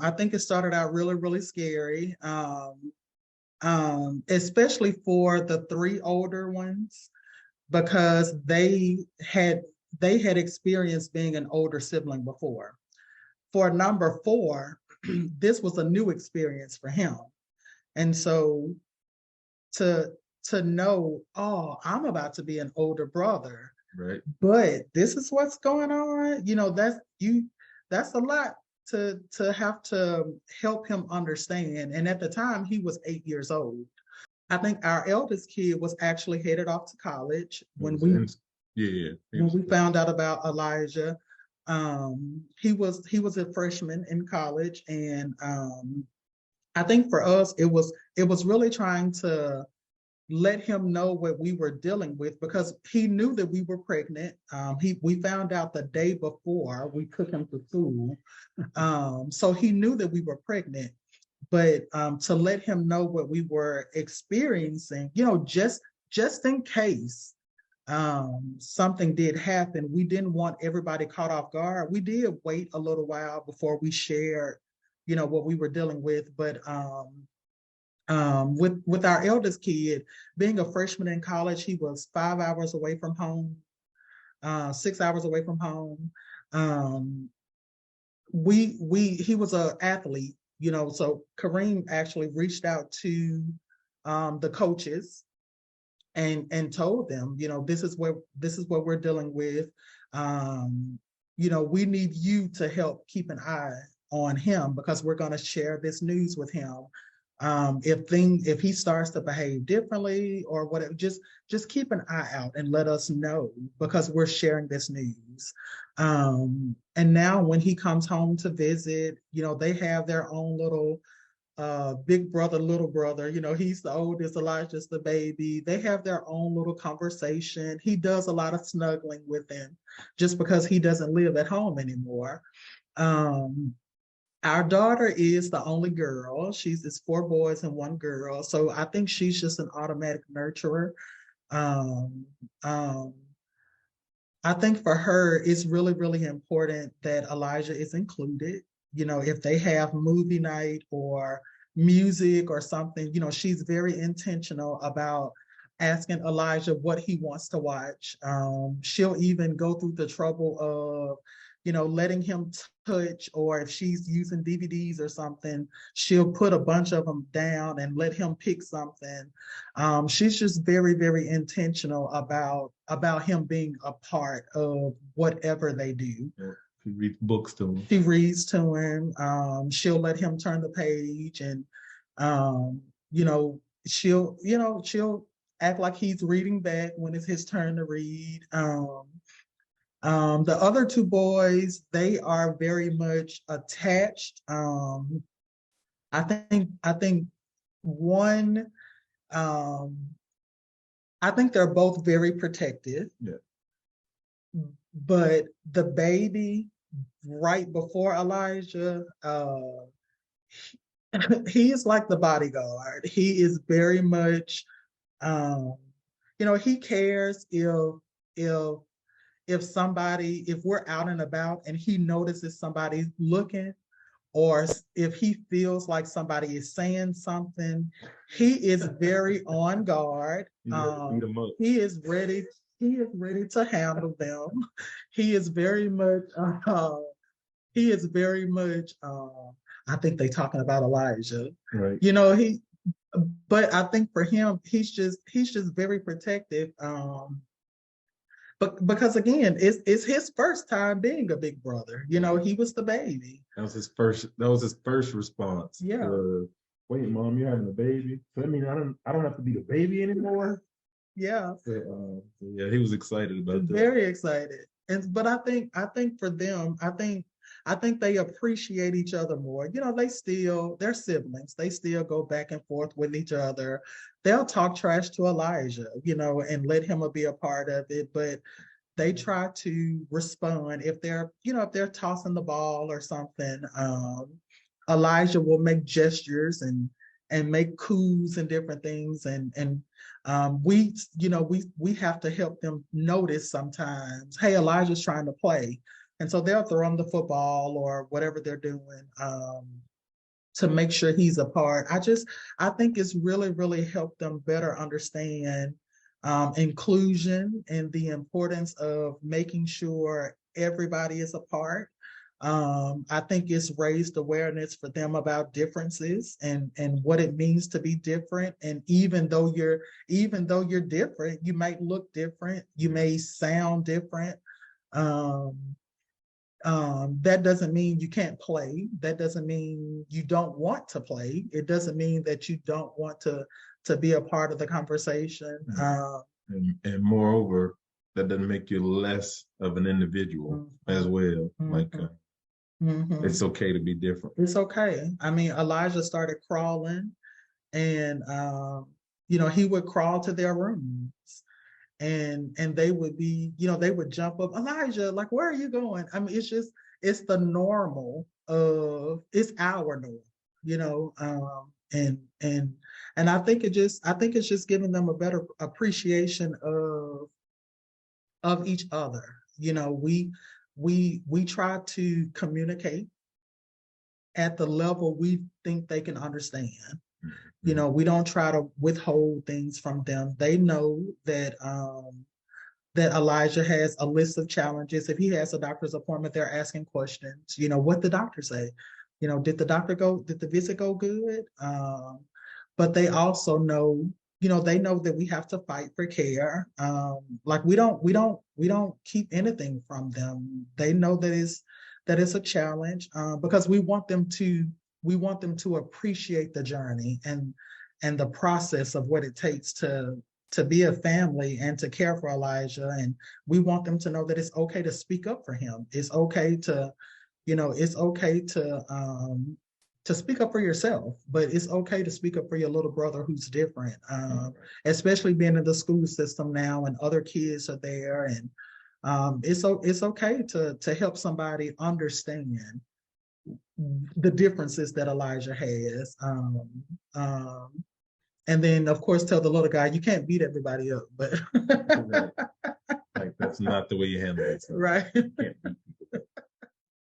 I think it started out really, really scary, especially for the three older ones, because they had experienced being an older sibling before. For number four, this was a new experience for him. And so to to know, oh, I'm about to be an older brother, Right. but this is what's going on, that's a lot to have to help him understand. And at the time he was 8 years old. I think our eldest kid was actually headed off to college when we Yeah, when we found out about Elijah. He was a freshman in college, and I think for us it was really trying to let him know what we were dealing with, because he knew that we were pregnant. We found out the day before we took him to school, so he knew that we were pregnant. But to let him know what we were experiencing, just in case something did happen, we didn't want everybody caught off guard. We did wait a little while before we shared, what we were dealing with. But with our eldest kid being a freshman in college, he was 5 hours away from home, 6 hours away from home. Um, we he was an athlete, so Kareem actually reached out to the coaches and told them, this is what we're dealing with. We need you to help keep an eye on him, because we're going to share this news with him. If he starts to behave differently or whatever, just keep an eye out and let us know, because we're sharing this news. And now when he comes home to visit, they have their own little big brother, little brother. He's the oldest, Elijah's the baby. They have their own little conversation. He does a lot of snuggling with them just because he doesn't live at home anymore. Our daughter is the only girl. It's 4 boys and 1 girl. So I think she's just an automatic nurturer. Um, um, I think for her, it's really, really important that Elijah is included. If they have movie night or music or something, she's very intentional about asking Elijah what he wants to watch. She'll even go through the trouble of, letting him touch, or if she's using DVDs or something, she'll put a bunch of them down and let him pick something. She's just very, very intentional about him being a part of whatever they do. Yeah. She reads books to him. She reads to him. She'll let him turn the page, and she'll act like he's reading back when it's his turn to read. The other 2 boys, they are very much attached. I think one, I think they're both very protective. Yeah. But the baby, right before Elijah, he is like the bodyguard. He is very much, he cares if if we're out and about and he notices somebody looking, or if he feels like somebody is saying something, he is very on guard. He is ready. He is ready to handle them. He is very much. He is very much. I think they're talking about Elijah. Right. But I think for him, he's just very protective. But because again, it's his first time being a big brother. He was the baby. That was his first response. Yeah. Wait, Mom, you're having a baby? So that means I don't have to be the baby anymore. Yeah. So, yeah, he was excited about that. Very excited. But I think for them, I think they appreciate each other more. They're siblings. They still go back and forth with each other. They'll talk trash to Elijah, and let him be a part of it. But they try to respond if they're tossing the ball or something. Elijah will make gestures and make coups and different things, and we have to help them notice sometimes, hey, Elijah's trying to play. And so they'll throw him the football or whatever they're doing to make sure he's a part. I think it's really, really helped them better understand inclusion and the importance of making sure everybody is a part. I think it's raised awareness for them about differences and what it means to be different. And even though you're different, you might look different, you may sound different. Um, that doesn't mean you can't play. That doesn't mean you don't want to play. It doesn't mean that you don't want to be a part of the conversation. And moreover, that doesn't make you less of an individual as well. Like it's okay to be different. It's okay. I mean, Elijah started crawling, and he would crawl to their rooms, and they would be, they would jump up, Elijah, like, where are you going? I mean, it's the normal of, it's our norm, and I think it's just giving them a better appreciation of each other. We try to communicate at the level we think they can understand. We don't try to withhold things from them. They know that Elijah has a list of challenges. If he has a doctor's appointment, they're asking questions. What the doctor say? Did the visit go good? But they also know, they know that we have to fight for care. Like we don't keep anything from them. They know that it's a challenge because we want them to appreciate the journey and the process of what it takes to be a family and to care for Elijah. And we want them to know that it's okay to speak up for him. It's okay to, to speak up for yourself, but it's okay to speak up for your little brother who's different, especially being in the school system now and other kids are there. And it's okay to help somebody understand the differences that Elijah has. And then, of course, tell the little guy, you can't beat everybody up, but like that's not the way you handle it. So right.